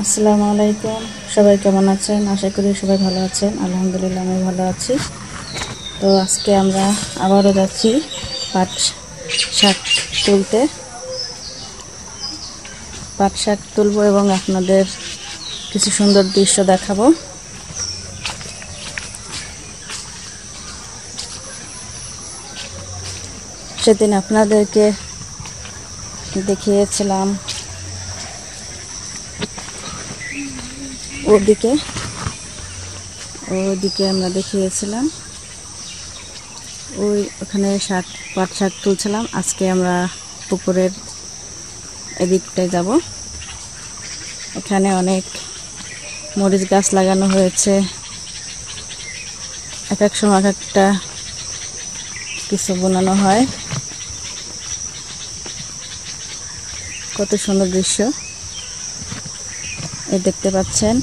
আসসালামু আলাইকুম। সবাই কেমন আছেন? আশা করি সবাই ভালো আছেন। আলহামদুলিল্লাহ আমি ভালো আছি। তো আজকে আমরা আবারও যাচ্ছি পাট শাক তুলতে। পাট শাক তুলব এবং আপনাদের কিছু সুন্দর দৃশ্য দেখাবো। সেদিন আপনাদেরকে দেখিয়েছিলাম ওদিকে আমরা দেখিয়েছিলাম ওখানে পাট শাক তুলছিলাম। আজকে আমরা পুকুরের এদিকটায় যাব। এখানে অনেক মরিচ গাছ লাগানো হয়েছে। এক এক সময় এক একটা কিছু বানানো হয়। কত সুন্দর দৃশ্য এই দেখতে পাচ্ছেন।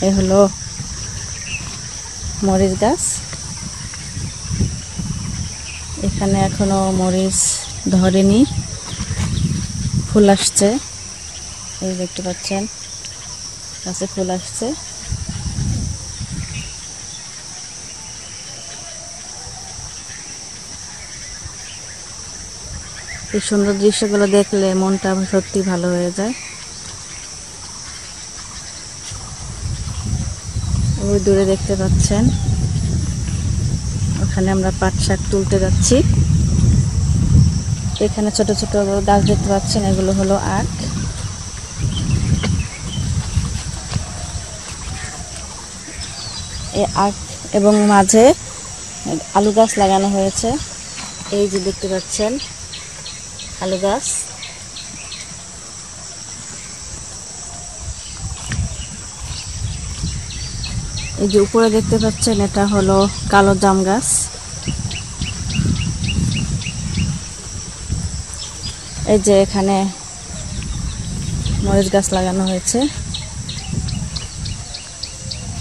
এ হলো মরিচ গাছ। এখানে এখনো মরিচ ধরেনি, ফুল আসছে। এই দেখতে পাচ্ছেন গাছে ফুল আসছে। এই সুন্দর দৃশ্যগুলো দেখলে মনটা সত্যি ভালো হয়ে যায়। ওই দূরে দেখতে পাচ্ছেন, ওখানে আমরা পাট শাক তুলতে যাচ্ছি। এখানে ছোট ছোট গাছ দেখতে পাচ্ছেন, এগুলো হলো আখ। এই আখ এবং মাঝে আলু গাছ লাগানো হয়েছে। এই যে দেখতে পাচ্ছেন আলু গাছ। এই যে উপরে দেখতে পাচ্ছেন, এটা হলো কালো জাম গাছ। এই যে এখানে মরিচ গাছ লাগানো হয়েছে।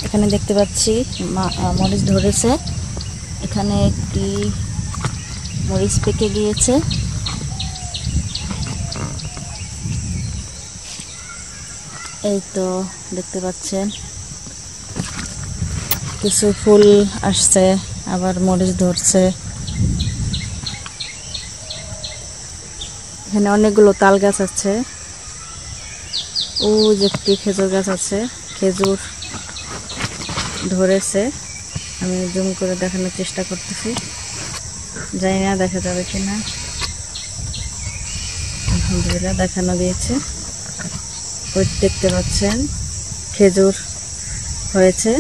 এখানে দেখতে পাচ্ছি মরিচ ধরেছে। এখানে একটি মরিচ পেকে গিয়েছে। এই তো দেখতে পাচ্ছেন কিছু ফুল আসছে, আবার মরিচ ধরছে। এখানে অনেকগুলো তাল গাছ আছে। ও যে একটি খেজুর গাছ আছে, খেজুর ধরেছে। আমি জুম করে দেখানোর চেষ্টা করতেছি, জানি না দেখা যাবে কিনা। আলহামদুলিল্লাহ দেখানো দিয়েছে। ওই দেখতে পাচ্ছেন খেজুর হয়েছে।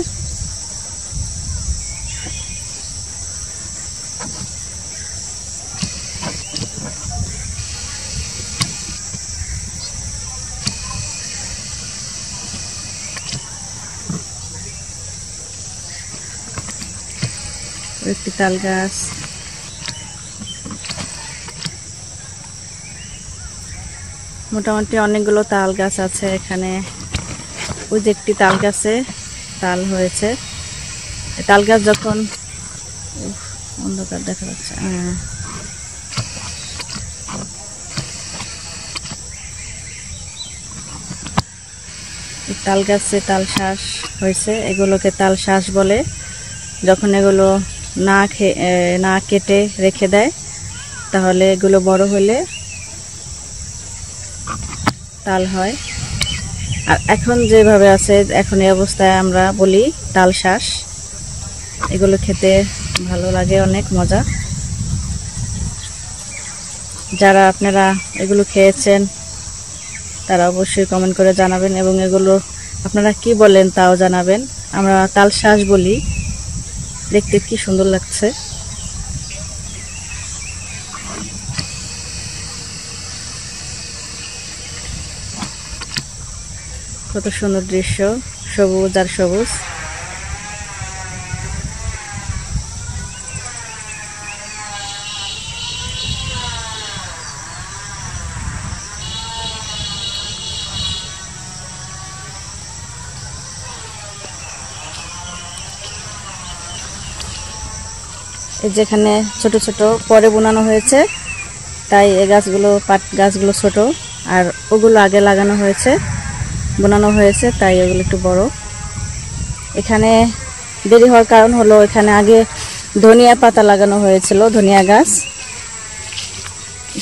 একটি তাল গাছ। মোটামুটি অনেকগুলো তাল গাছ আছে এখানে। ওই যে একটি তাল গাছে তাল হয়েছে। তাল গাছ যখন অন্ধকার দেখা যাচ্ছে, তাল গাছে তাল শ্বাস হয়েছে। এগুলোকে তাল শ্বাস বলে। যখন এগুলো না কেটে রেখে দেয়, তাহলে এগুলো বড় হলে তাল হয়। আর এখন যেভাবে আছে, এখন এই অবস্থায় আমরা বলি তাল শ্বাস। এগুলো খেতে ভালো লাগে, অনেক মজা। যারা আপনারা এগুলো খেয়েছেন তারা অবশ্যই কমেন্ট করে জানাবেন, এবং এগুলো আপনারা কি বলেন তাও জানাবেন। আমরা তাল শ্বাস বলি। দেখতে কি সুন্দর লাগছে। কত সুন্দর দৃশ্য, সবুজ আর সবুজ। যেখানে ছোট ছোট পরে বোনানো হয়েছে, তাই এই গাছগুলো পাট গাছগুলো ছোট, আর ওগুলো আগে লাগানো হয়েছে। বোনানো হয়েছে, তাই এগুলো একটু বড়। এখানে দেরি হওয়ার কারণ হলো এখানে আগে ধনিয়া পাতা লাগানো হয়েছিল, ধনিয়া গাছ,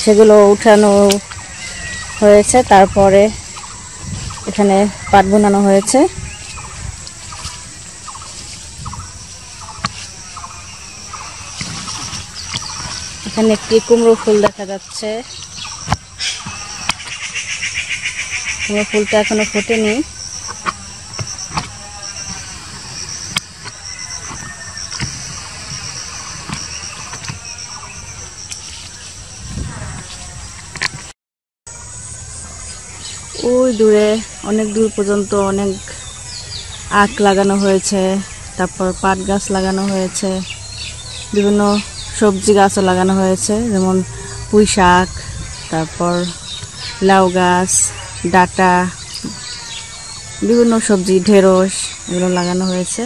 সেগুলো উঠানো হয়েছে, তারপরে এখানে পাট বোনানো হয়েছে। এখানে একটি কুমড়ো ফুল দেখা যাচ্ছে, কুমড়ো ফুলটা এখনো ফোটেনি। ওই দূরে অনেক দূর পর্যন্ত অনেক আখ লাগানো হয়েছে, তারপর পাট গাছ লাগানো হয়েছে, বিভিন্ন সবজি গাছও লাগানো হয়েছে, যেমন পুঁই শাক, তারপর লাউ গাছ, ডাঁটা, বিভিন্ন সবজি, ঢেঁড়স, এগুলো লাগানো হয়েছে।